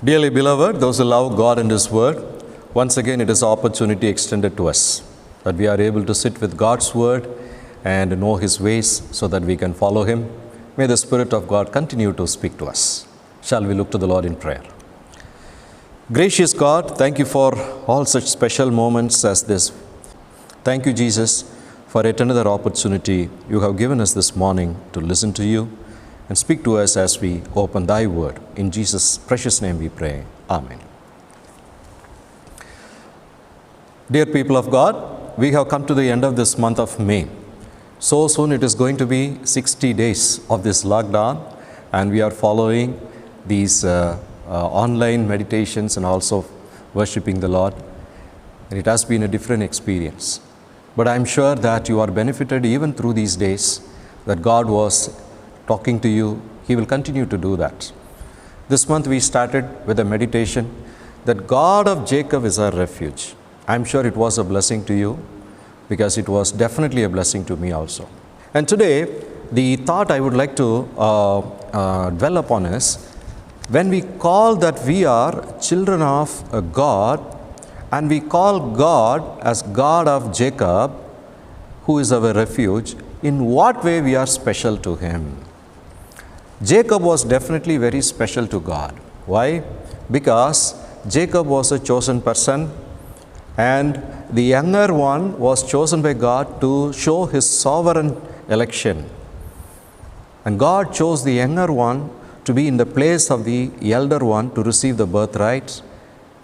Dearly beloved, those who love God and His Word, once again it is an opportunity extended to us that we are able to sit with God's Word and know His ways so that we can follow Him. May the Spirit of God continue to speak to us. Shall we look to the Lord in prayer? Gracious God, thank you for all such special moments as this. Thank you, Jesus, for yet another opportunity you have given us this morning to listen to you and speak to us as we open thy word. In Jesus' precious name we pray. Amen. Dear people of God, we have come to the end of this month of May. So soon it is going to be 60 days of this lockdown, and we are following these online meditations and also worshiping the Lord. And it has been a different experience. But I'm sure that you are benefited even through these days, that God was talking to you. He will continue to do that. This month we started with a meditation that God of Jacob is our refuge. I'm sure it was a blessing to you because it was definitely a blessing to me also. And today the thought I would like to dwell upon is, when we call that we are children of a God and we call God as God of Jacob, who is our refuge, in what way we are special to Him? Jacob was definitely very special to God. Why? Because Jacob was a chosen person, and the younger one was chosen by God to show His sovereign election. And God chose the younger one to be in the place of the elder one to receive the birthright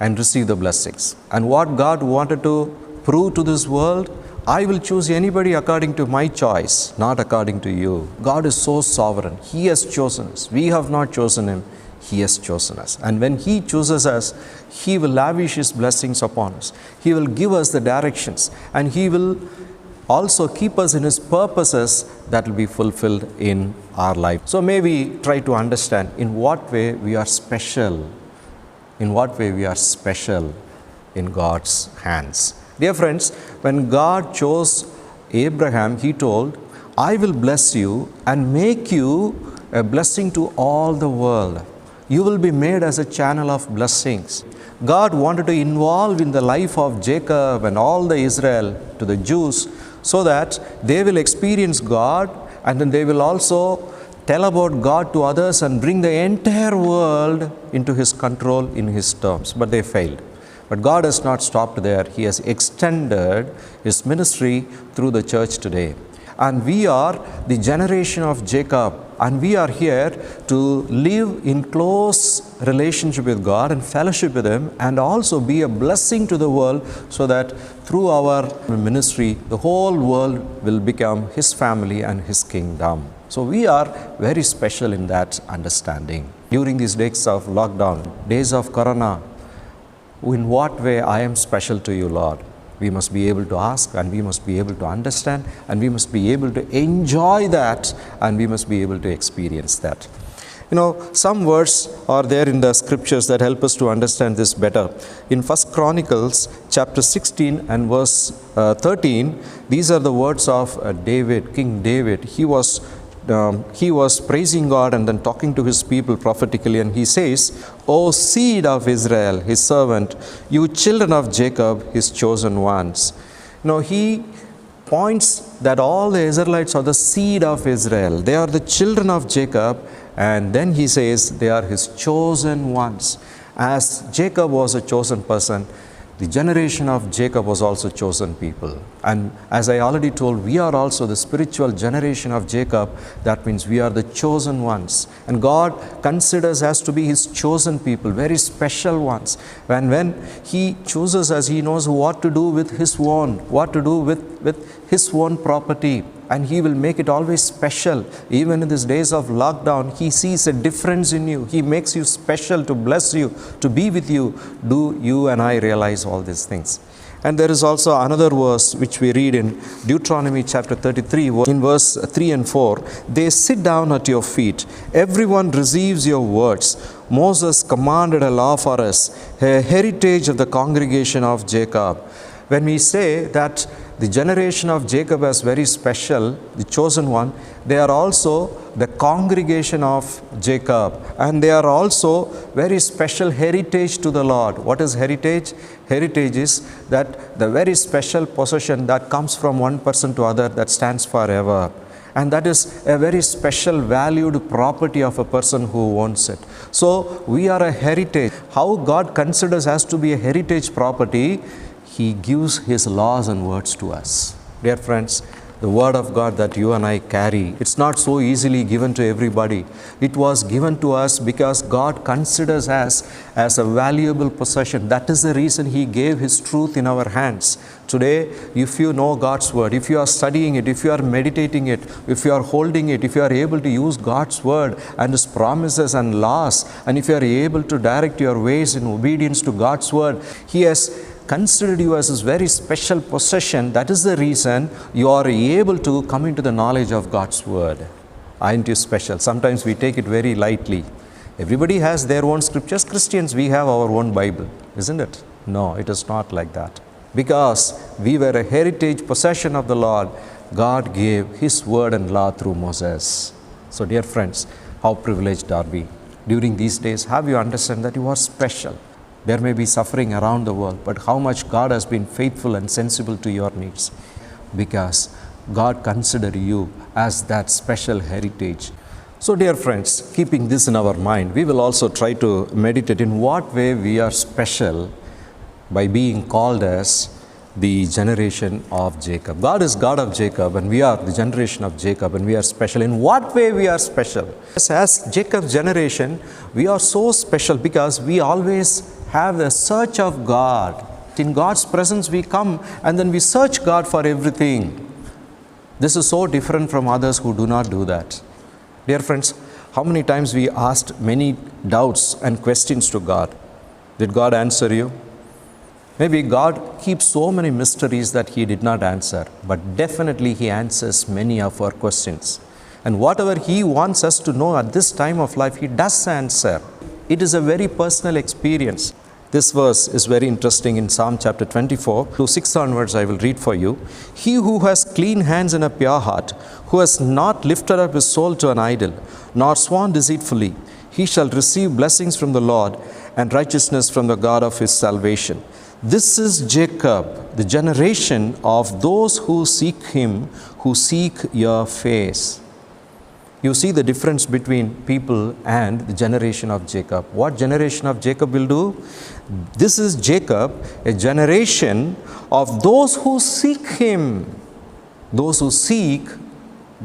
and receive the blessings. And what God wanted to prove to this world, I will choose anybody according to my choice, not according to you. God is so sovereign. He has chosen us. We have not chosen Him. He has chosen us. And when He chooses us, He will lavish His blessings upon us. He will give us the directions, and He will also keep us in His purposes that will be fulfilled in our life. So may we try to understand in what way we are special, in what way we are special in God's hands. Dear friends, when God chose Abraham, He told, I will bless you and make you a blessing to all the world. You will be made as a channel of blessings. God wanted to involve in the life of Jacob and all the Israel to the Jews so that they will experience God, and then they will also tell about God to others and bring the entire world into His control in His terms. But they failed. But God has not stopped there. He has extended His ministry through the church today. And we are the generation of Jacob, and we are here to live in close relationship with God and fellowship with Him, and also be a blessing to the world, so that through our ministry, the whole world will become His family and His kingdom. So we are very special in that understanding. During these days of lockdown, days of Corona, in what way I am special to you, Lord? We must be able to ask, and we must be able to understand, and we must be able to enjoy that, and we must be able to experience that. You know, some words are there in the scriptures that help us to understand this better. In 1 Chronicles chapter 16 and verse 13, these are the words of David, King David. He was praising God and then talking to his people prophetically, and he says, O seed of Israel, His servant, you children of Jacob, His chosen ones. You know, he points that all the Israelites are the seed of Israel. They are the children of Jacob, and then he says they are His chosen ones. As Jacob was a chosen person, the generation of Jacob was also chosen people. And as I already told, we are also the spiritual generation of Jacob. That means we are the chosen ones. And God considers us to be His chosen people, very special ones. When He chooses us, He knows what to do with His own, what to do with His own property. And He will make it always special. Even in these days of lockdown, He sees a difference in you. He makes you special to bless you, to be with you. Do you and I realize all these things? And there is also another verse which we read in Deuteronomy chapter 33, in verse 3 and 4. They sit down at your feet. Everyone receives your words. Moses commanded a law for us, a heritage of the congregation of Jacob. When we say that the generation of Jacob as very special, the chosen one. They are also the congregation of Jacob, and they are also very special heritage to the Lord. What is heritage? Heritage is that the very special possession that comes from one person to other that stands forever. And that is a very special valued property of a person who owns it. So we are a heritage. How God considers us to be a heritage property, He gives His laws and words to us. Dear friends, the word of God that you and I carry, it's not so easily given to everybody. It was given to us because God considers us as a valuable possession. That is the reason He gave His truth in our hands. Today, if you know God's word, if you are studying it, if you are meditating it, if you are holding it, if you are able to use God's word and His promises and laws, and if you are able to direct your ways in obedience to God's word, He has considered you as His very special possession. That is the reason you are able to come into the knowledge of God's word. Aren't you special? Sometimes we take it very lightly. Everybody has their own scriptures. Christians, we have our own Bible, isn't it? No, it is not like that. Because we were a heritage possession of the Lord, God gave His word and law through Moses. So dear friends, how privileged are we? During these days, have you understand that you are special? There may be suffering around the world, but how much God has been faithful and sensible to your needs. Because God considers you as that special heritage. So dear friends, keeping this in our mind, we will also try to meditate in what way we are special by being called as the generation of Jacob. God is God of Jacob, and we are the generation of Jacob, and we are special. In what way we are special? As Jacob's generation, we are so special because we always have the search of God. In God's presence we come and then we search God for everything. This is so different from others who do not do that. Dear friends, how many times we asked many doubts and questions to God? Did God answer you? Maybe God keeps so many mysteries that He did not answer, but definitely He answers many of our questions. And whatever He wants us to know at this time of life, He does answer. It is a very personal experience. This verse is very interesting in Psalm chapter 24. To 6 onwards, I will read for you. He who has clean hands and a pure heart, who has not lifted up his soul to an idol, nor sworn deceitfully, he shall receive blessings from the Lord and righteousness from the God of his salvation. This is Jacob, the generation of those who seek Him, who seek your face. You see the difference between people and the generation of Jacob. What generation of Jacob will do? This is Jacob, a generation of those who seek Him, those who seek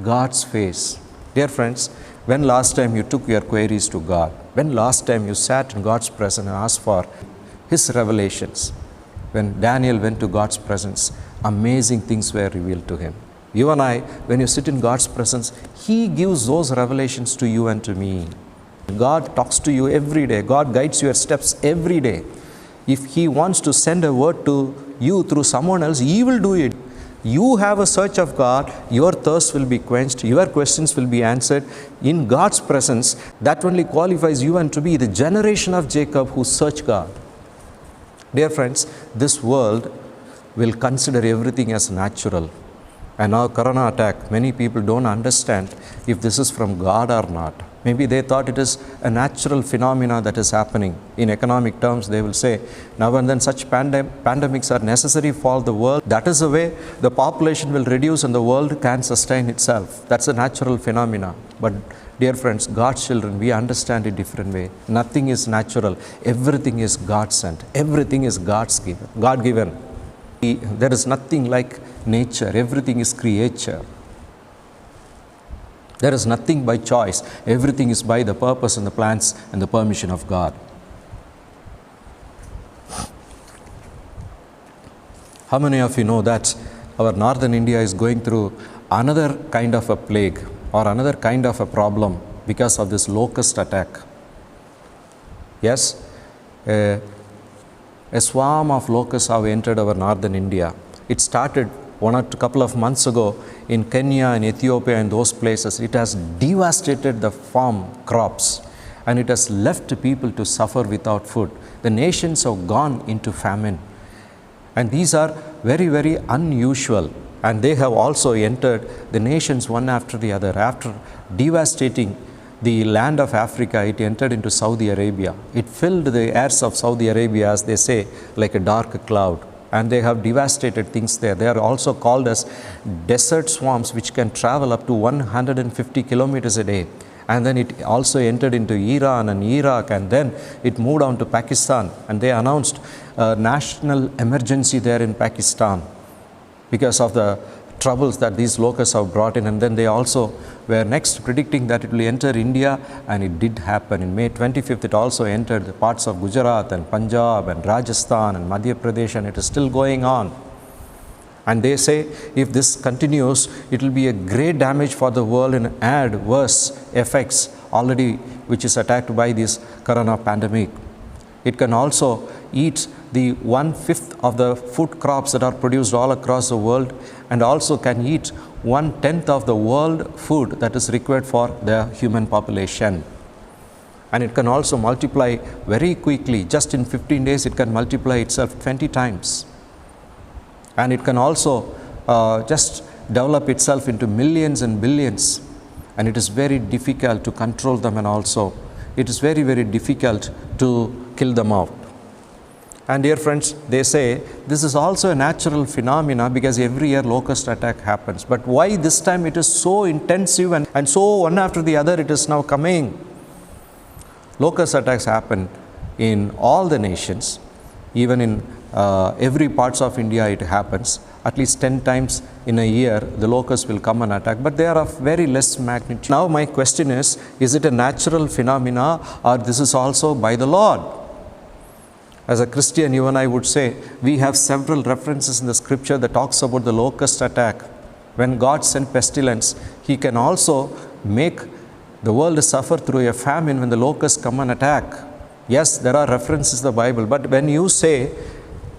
God's face. Dear friends, when last time you took your queries to God? When last time you sat in God's presence and asked for His revelations? When Daniel went to God's presence, amazing things were revealed to him. You and I, when you sit in God's presence, He gives those revelations to you and to me. God talks to you every day. God guides your steps every day. If He wants to send a word to you through someone else, He will do it. You have a search of God, your thirst will be quenched, your questions will be answered in God's presence. That only qualifies you and to be the generation of Jacob who search God. Dear friends, this world will consider everything as natural. And now corona attack, many people don't understand if this is from God or not. Maybe they thought it is a natural phenomena that is happening. In economic terms, they will say, now and then such pandemics are necessary for the world. That is the way the population will reduce and the world can sustain itself. That's a natural phenomena. But dear friends, God's children, we understand it different way. Nothing is natural. Everything is God sent. Everything is God's given, God given. There is nothing like nature. Everything is creature. There is nothing by choice. Everything is by the purpose and the plans and the permission of God. How many of you know that our northern India is going through another kind of a plague or another kind of a problem because of this locust attack? Yes, a swarm of locusts have entered our northern India. It started a couple of months ago in Kenya and Ethiopia and those places. It has devastated the farm crops and it has left people to suffer without food. The nations have gone into famine. And these are very, very unusual. And they have also entered the nations one after the other. After devastating the land of Africa, it entered into Saudi Arabia. It filled the airs of Saudi Arabia, as they say, like a dark cloud. And they have devastated things there. They are also called as desert swarms, which can travel up to 150 kilometers a day. And then it also entered into Iran and Iraq, and then it moved on to Pakistan. And they announced a national emergency there in Pakistan because of the troubles that these locusts have brought in. And then they also were next predicting that it will enter India, and it did happen. In May 25th, it also entered the parts of Gujarat and Punjab and Rajasthan and Madhya Pradesh, and it is still going on. And they say if this continues, it will be a great damage for the world and add worse effects already which is attacked by this corona pandemic. It can also eat the 1/5 of the food crops that are produced all across the world, and also can eat 1/10 of the world food that is required for the human population. And it can also multiply very quickly. Just in 15 days, it can multiply itself 20 times. And it can also just develop itself into millions and billions. And it is very difficult to control them, and also it is very, very difficult to kill them out. And dear friends, they say this is also a natural phenomena because every year locust attack happens. But why this time it is so intensive and so one after the other it is now coming? Locust attacks happen in all the nations, even in every parts of India it happens. At least 10 times in a year the locusts will come and attack, but they are of very less magnitude. Now my question is it a natural phenomena, or this is also by the Lord? As a Christian, you and I would say we have several references in the scripture that talks about the locust attack. When God sent pestilence, He can also make the world suffer through a famine when the locusts come and attack. Yes, there are references in the Bible, but when you say,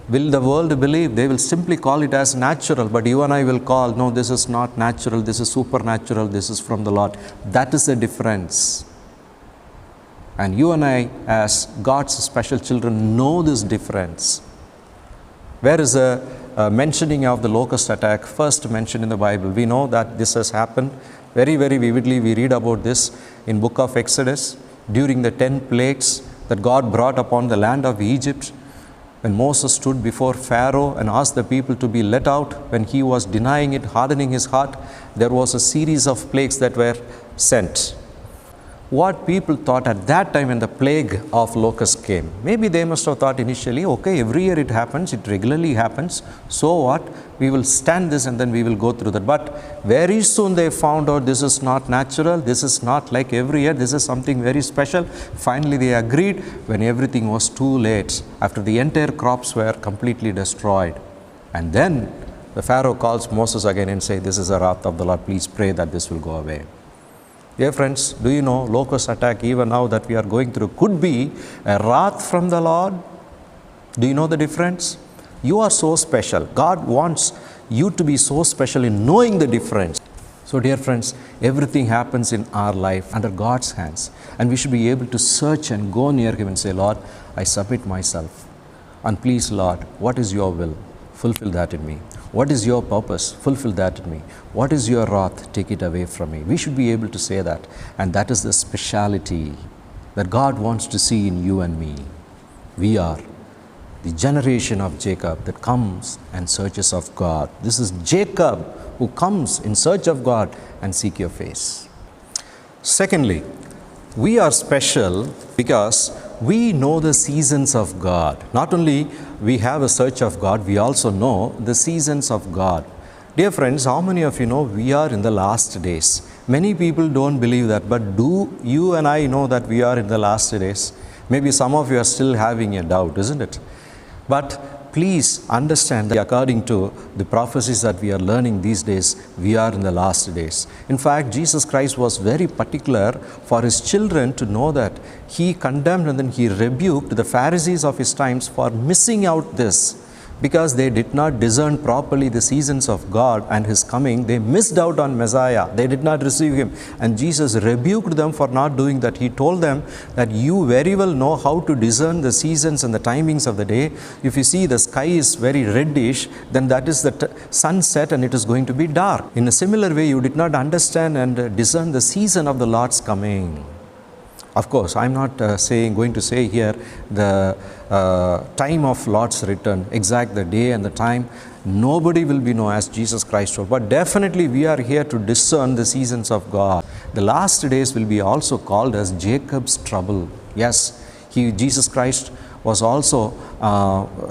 will the world believe? They will simply call it as natural, but you and I will call, no, this is not natural, this is supernatural, this is from the Lord. That is the difference. And you and I, as God's special children, know this difference. Where is the mentioning of the locust attack first mentioned in the Bible? We know that this has happened very, very vividly. We read about this in book of Exodus during the 10 plagues that God brought upon the land of Egypt. When Moses stood before Pharaoh and asked the people to be let out, when he was denying it, hardening his heart, there was a series of plagues that were sent. What people thought at that time when the plague of locusts came, maybe they must have thought initially, okay, every year it happens, it regularly happens, so what? We will stand this and then we will go through that. But very soon they found out this is not natural, this is not like every year, this is something very special. Finally they agreed when everything was too late, after the entire crops were completely destroyed. And then the Pharaoh calls Moses again and says, this is the wrath of the Lord, please pray that this will go away. Dear friends, do you know locust attack even now that we are going through could be a wrath from the Lord? Do you know the difference? You are so special. God wants you to be so special in knowing the difference. So dear friends, everything happens in our life under God's hands, and we should be able to search and go near Him and say, Lord, I submit myself, and please Lord, what is your will? Fulfill that in me. What is your purpose? Fulfill that in me. What is your wrath? Take it away from me. We should be able to say that. And that is the speciality that God wants to see in you and me. We are the generation of Jacob that comes and searches of God. This is Jacob who comes in search of God and seek your face. Secondly, we are special because we know the seasons of God. Not only we have a search of God, we also know the seasons of God. Dear friends, how many of you know we are in the last days? Many people don't believe that, but do you and I know that we are in the last days? Maybe some of you are still having a doubt, isn't it? But please understand that according to the prophecies that we are learning these days, we are in the last days. In fact, Jesus Christ was very particular for His children to know that. He condemned and then He rebuked the Pharisees of His times for missing out this. because they did not discern properly the seasons of God and His coming. They missed out on Messiah. They did not receive Him. And Jesus rebuked them for not doing that. He told them that you very well know how to discern the seasons and the timings of the day. If you see the sky is very reddish, then that is the sunset and it is going to be dark. In a similar way, you did not understand and discern the season of the Lord's coming. Of course, I'm not going to say here the time of Lord's return, exact the day and the time. Nobody will be known as Jesus Christ. But definitely we are here to discern the seasons of God. The last days will be also called as Jacob's trouble. Yes, Jesus Christ was also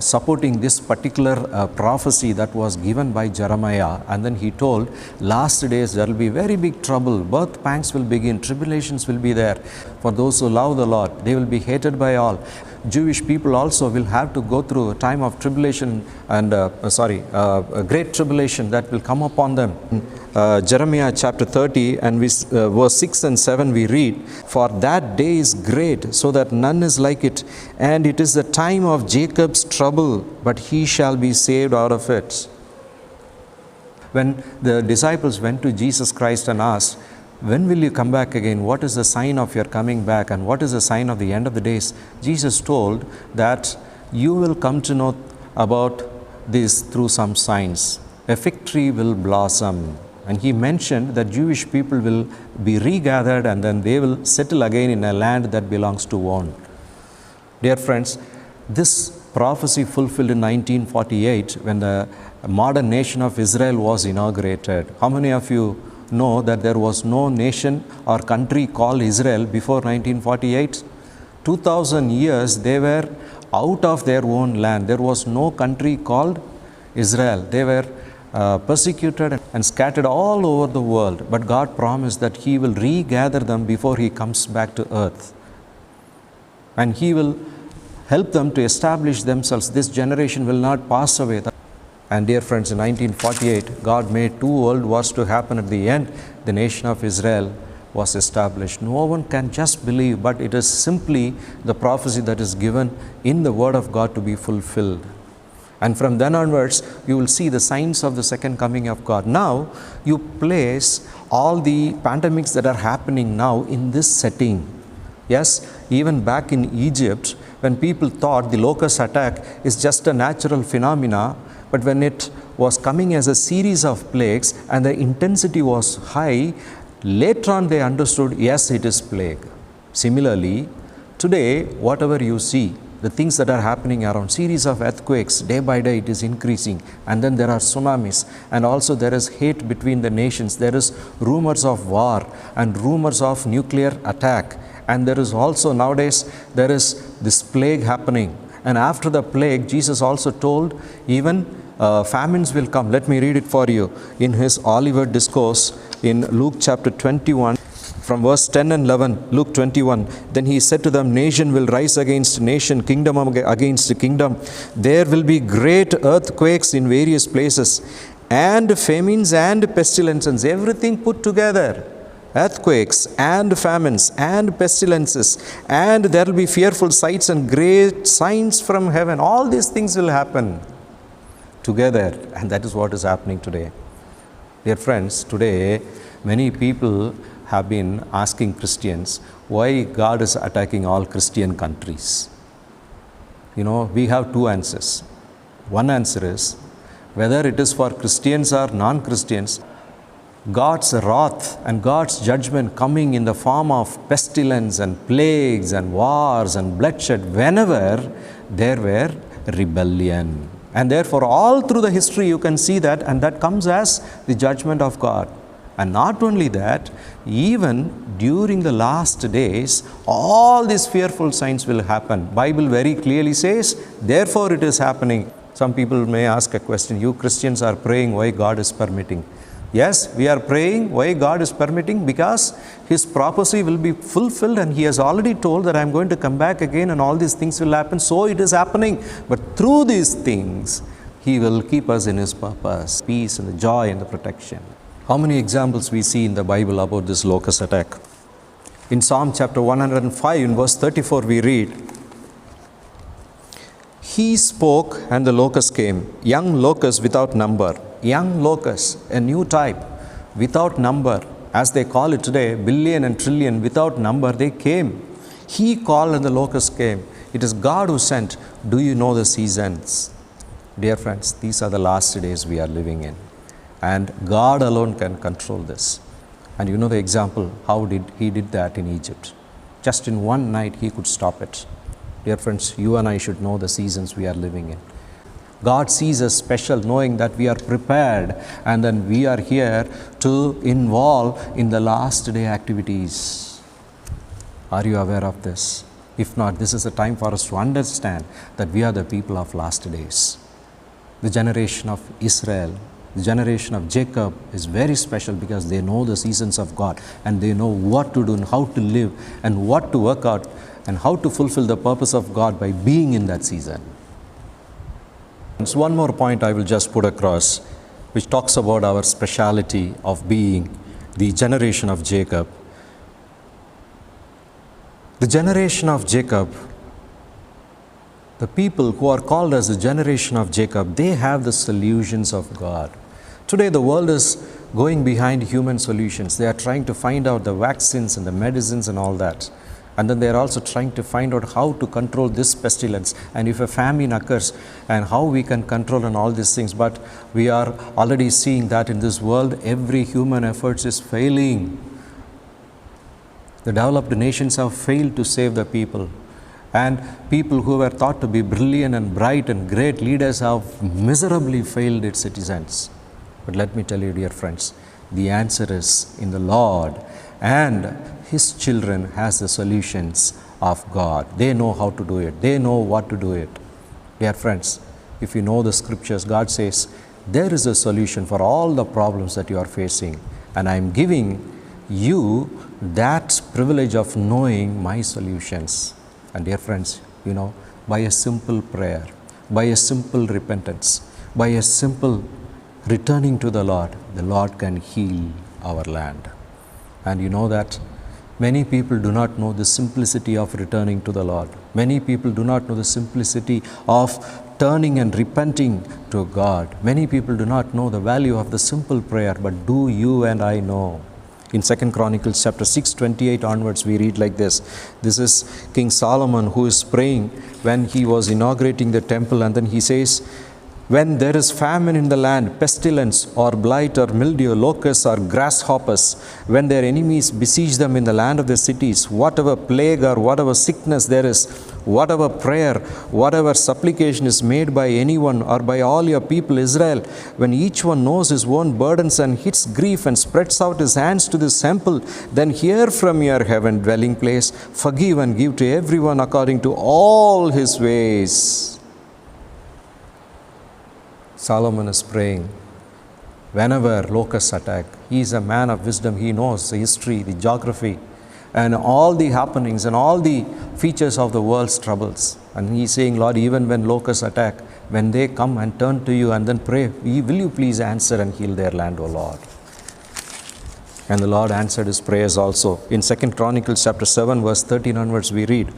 supporting this particular prophecy that was given by Jeremiah. And then he told, last days there will be very big trouble. Birth pangs will begin. Tribulations will be there. For those who love the Lord, they will be hated by all. Jewish people also will have to go through a time of tribulation and a great tribulation that will come upon them. Jeremiah chapter 30 and verse 6 and 7 we read, for that day is great, so that none is like it, and it is the time of Jacob's trouble, but he shall be saved out of it. When the disciples went to Jesus Christ and asked, when will you come back again? What is the sign of your coming back? And what is the sign of the end of the days? Jesus told that you will come to know about this through some signs. A fig tree will blossom. And he mentioned that Jewish people will be regathered and then they will settle again in a land that belongs to one. Dear friends, this prophecy fulfilled in 1948 when the modern nation of Israel was inaugurated. How many of you know that there was no nation or country called Israel before 1948? 2000 years they were out of their own land. There was no country called Israel. They were persecuted and scattered all over the world. But God promised that He will regather them before He comes back to earth. And He will help them to establish themselves. This generation will not pass away. And dear friends, in 1948, God made 2 world wars to happen. At the end, the nation of Israel was established. No one can just believe, but it is simply the prophecy that is given in the Word of God to be fulfilled. And from then onwards, you will see the signs of the second coming of God. Now, you place all the pandemics that are happening now in this setting. Yes, even back in Egypt, when people thought the locust attack is just a natural phenomena, but when it was coming as a series of plagues and the intensity was high, later on they understood, yes, it is plague. Similarly, today, whatever you see, the things that are happening around, series of earthquakes, day by day it is increasing, and then there are tsunamis, and also there is hate between the nations, there is rumors of war and rumors of nuclear attack, and there is also nowadays there is this plague happening. And after the plague, Jesus also told even famines will come. Let me read it for you in His Olivet Discourse in Luke chapter 21. From verse 10 and 11, Luke 21, then He said to them, nation will rise against nation, kingdom against kingdom. There will be great earthquakes in various places, and famines and pestilences, everything put together. Earthquakes and famines and pestilences, and there will be fearful sights and great signs from heaven. All these things will happen together, and that is what is happening today. Dear friends, today many people have been asking Christians why God is attacking all Christian countries. We have 2 answers. One answer is, whether it is for Christians or non-Christians, God's wrath and God's judgment coming in the form of pestilence and plagues and wars and bloodshed whenever there were rebellion. And therefore, all through the history you can see that, and that comes as the judgment of God. And not only that, even during the last days, all these fearful signs will happen. Bible very clearly says, therefore it is happening. Some people may ask a question, you Christians are praying why God is permitting. Yes, we are praying why God is permitting, because His prophecy will be fulfilled, and He has already told that I am going to come back again and all these things will happen. So it is happening. But through these things, He will keep us in His purpose, peace and the joy and the protection. How many examples we see in the Bible about this locust attack? In Psalm chapter 105 in verse 34 we read, He spoke and the locusts came, young locusts without number. Young locusts, a new type, without number. As they call it today, billion and trillion, without number, they came. He called and the locusts came. It is God who sent. Do you know the seasons? Dear friends, these are the last days we are living in. And God alone can control this. And you know the example, how he did that in Egypt. Just in one night, he could stop it. Dear friends, you and I should know the seasons we are living in. God sees us special, knowing that we are prepared, and then we are here to involve in the last day activities. Are you aware of this? If not, this is a time for us to understand that we are the people of last days. The generation of Israel, the generation of Jacob is very special because they know the seasons of God, and they know what to do and how to live and what to work out and how to fulfill the purpose of God by being in that season. So one more point I will just put across, which talks about our speciality of being the generation of Jacob. The generation of Jacob, the people who are called as the generation of Jacob, they have the solutions of God. Today the world is going behind human solutions. They are trying to find out the vaccines and the medicines and all that. And then they are also trying to find out how to control this pestilence, and if a famine occurs, and how we can control and all these things. But we are already seeing that in this world, every human effort is failing. The developed nations have failed to save the people. And people who were thought to be brilliant and bright and great leaders have miserably failed its citizens. But let me tell you, dear friends, the answer is in the Lord, and His children has the solutions of God. They know how to do it. They know what to do it. Dear friends, if you know the scriptures, God says, there is a solution for all the problems that you are facing. And I am giving you that privilege of knowing my solutions. And dear friends, you know, by a simple prayer, by a simple repentance, by a simple returning to the Lord can heal our land. And you know that many people do not know the simplicity of returning to the Lord. Many people do not know the simplicity of turning and repenting to God. Many people do not know the value of the simple prayer, but do you and I know? In 2 Chronicles chapter 6:28 onwards, we read like this. This is King Solomon who is praying when he was inaugurating the temple, and then he says, when there is famine in the land, pestilence or blight or mildew, locusts or grasshoppers, when their enemies besiege them in the land of the cities, whatever plague or whatever sickness there is, whatever prayer, whatever supplication is made by anyone or by all your people Israel, when each one knows his own burdens and hits grief and spreads out his hands to this temple, then hear from your heaven dwelling place, forgive and give to everyone according to all his ways. Solomon is praying. Whenever locusts attack, he is a man of wisdom. He knows the history, the geography, and all the happenings and all the features of the world's troubles. And he is saying, Lord, even when locusts attack, when they come and turn to you and then pray, will you please answer and heal their land, O Lord? And the Lord answered his prayers also. In 2 Chronicles chapter 7 verse 13 onwards, we read,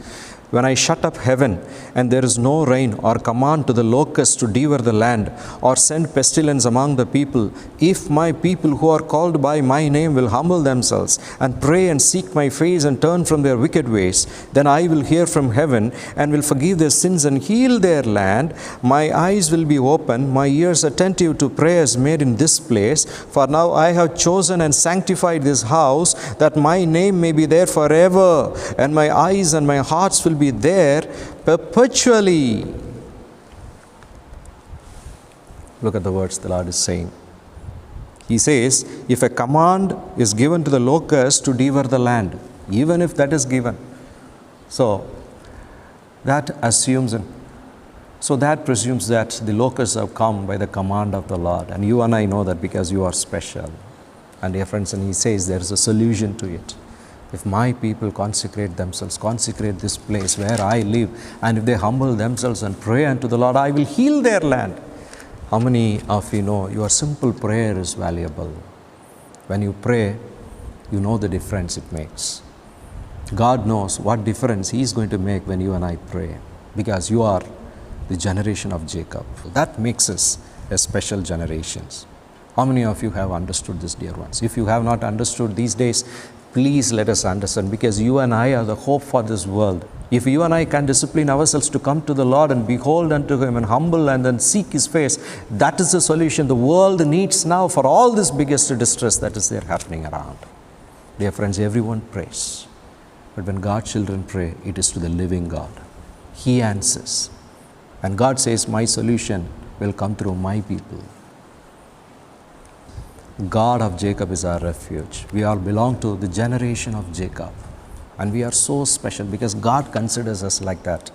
when I shut up heaven and there is no rain, or command to the locusts to devour the land, or send pestilence among the people, if my people who are called by my name will humble themselves and pray and seek my face and turn from their wicked ways, then I will hear from heaven and will forgive their sins and heal their land. My eyes will be open, my ears attentive to prayers made in this place. For now I have chosen and sanctified this house, that my name may be there forever, and my eyes and my hearts will be there perpetually. Look at the words the Lord is saying. He says, if a command is given to the locusts to devour the land, even if that is given, so that assumes, so that presumes that the locusts have come by the command of the Lord. And you and I know that because you are special. And dear friends, and he says there is a solution to it. If my people consecrate themselves, consecrate this place where I live, and if they humble themselves and pray unto the Lord, I will heal their land. How many of you know your simple prayer is valuable? When you pray, you know the difference it makes. God knows what difference He is going to make when you and I pray, because you are the generation of Jacob. That makes us a special generation. How many of you have understood this, dear ones? If you have not understood these days, please let us understand, because you and I are the hope for this world. If you and I can discipline ourselves to come to the Lord and behold unto Him and humble and then seek His face, that is the solution the world needs now for all this biggest distress that is there happening around. Dear friends, everyone prays. But when God's children pray, it is to the living God. He answers. And God says, my solution will come through my people. God of Jacob is our refuge. We all belong to the generation of Jacob. And we are so special because God considers us like that.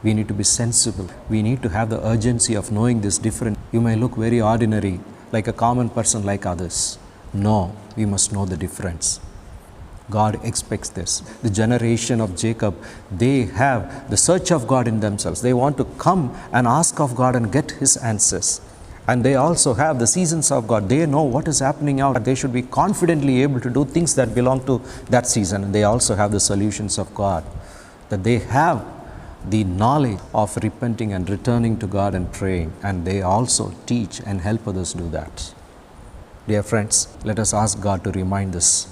We need to be sensible. We need to have the urgency of knowing this different. You may look very ordinary, like a common person like others. No, we must know the difference. God expects this. The generation of Jacob, they have the search of God in themselves. They want to come and ask of God and get His answers. And they also have the seasons of God. They know what is happening out. They should be confidently able to do things that belong to that season. And they also have the solutions of God. That they have the knowledge of repenting and returning to God and praying. And they also teach and help others do that. Dear friends, let us ask God to remind us.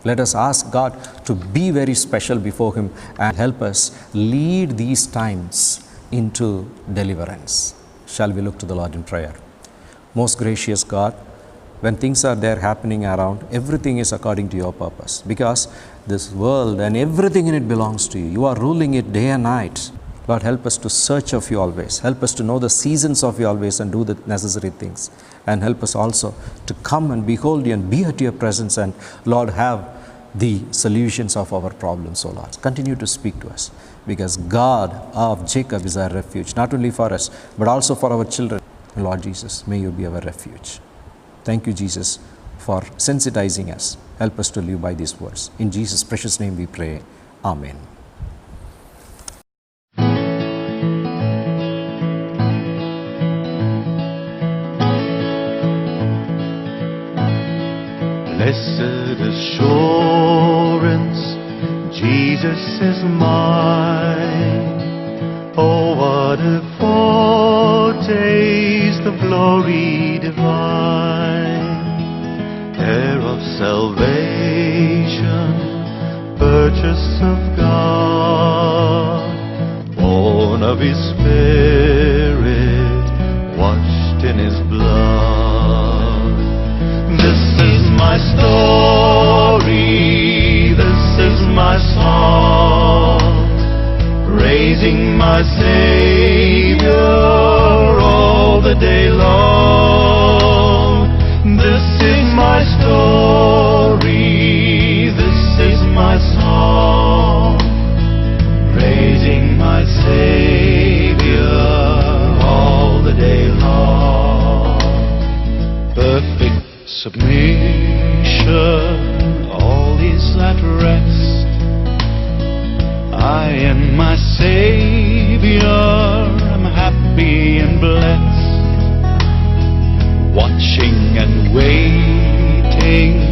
Let us ask God to be very special before Him and help us lead these times into deliverance. Shall we look to the Lord in prayer? Most gracious God, when things are there happening around, everything is according to your purpose, because this world and everything in it belongs to you. You are ruling it day and night. Lord, help us to search of you always. Help us to know the seasons of you always and do the necessary things. And help us also to come and behold you and be at your presence and, Lord, have the solutions of our problems, O Lord. Continue to speak to us, because God of Jacob is our refuge, not only for us, but also for our children. Lord Jesus, may you be our refuge. Thank you, Jesus, for sensitizing us. Help us to live by these words. In Jesus' precious name we pray. Amen. Blessed assurance, Jesus is mine. Oh, what a foretaste of glory divine, heir of salvation, purchase of God, born of His Spirit, washed in His blood. This is my story, this is my song, praising my Savior all the day long. This is my story, this is my song, praising my Savior all the day long. Perfect submission, all is at rest. I and my Savior am happy and blessed, watching and waiting,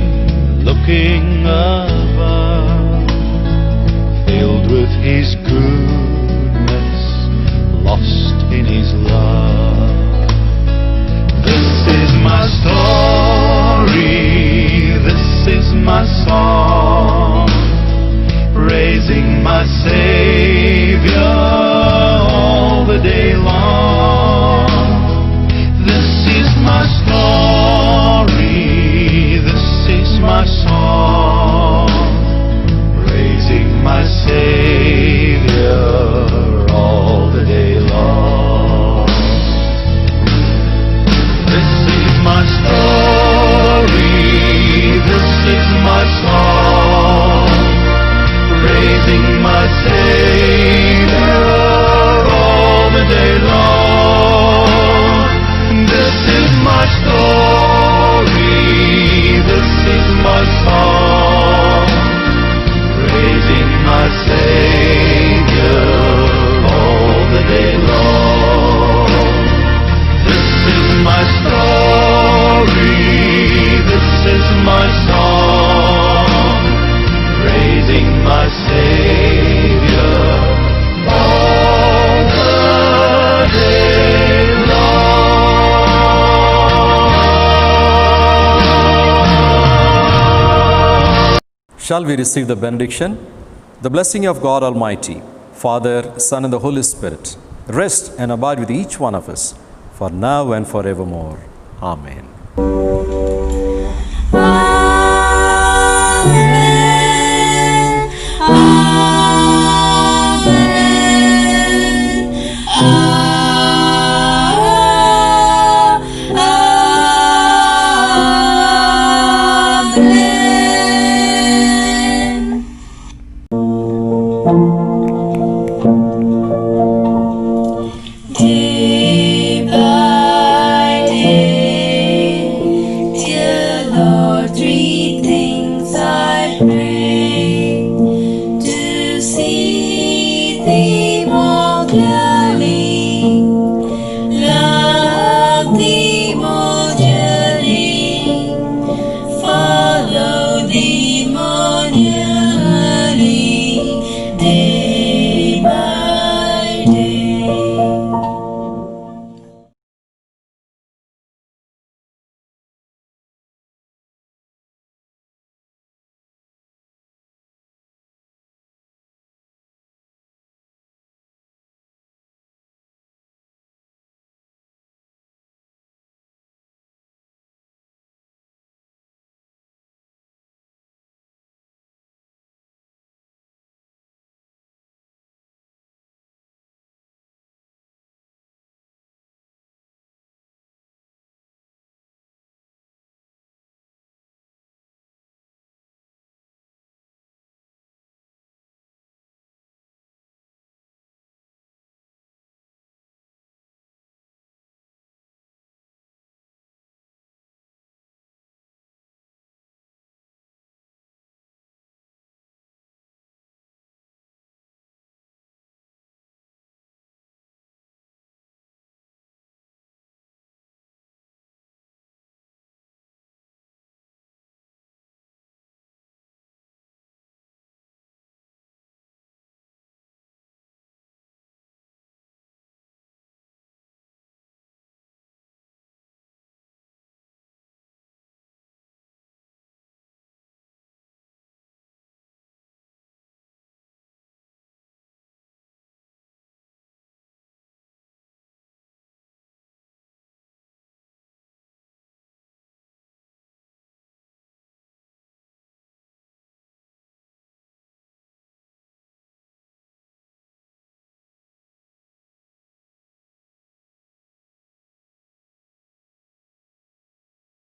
looking above, filled with His goodness, lost in His love. This is my story, this is my song, praising my Savior all the day long. This is my story, this is my song, praising my Savior Shall we receive the benediction? The blessing of God Almighty, Father, Son, and the Holy Spirit, rest and abide with each one of us, for now and forevermore. Amen.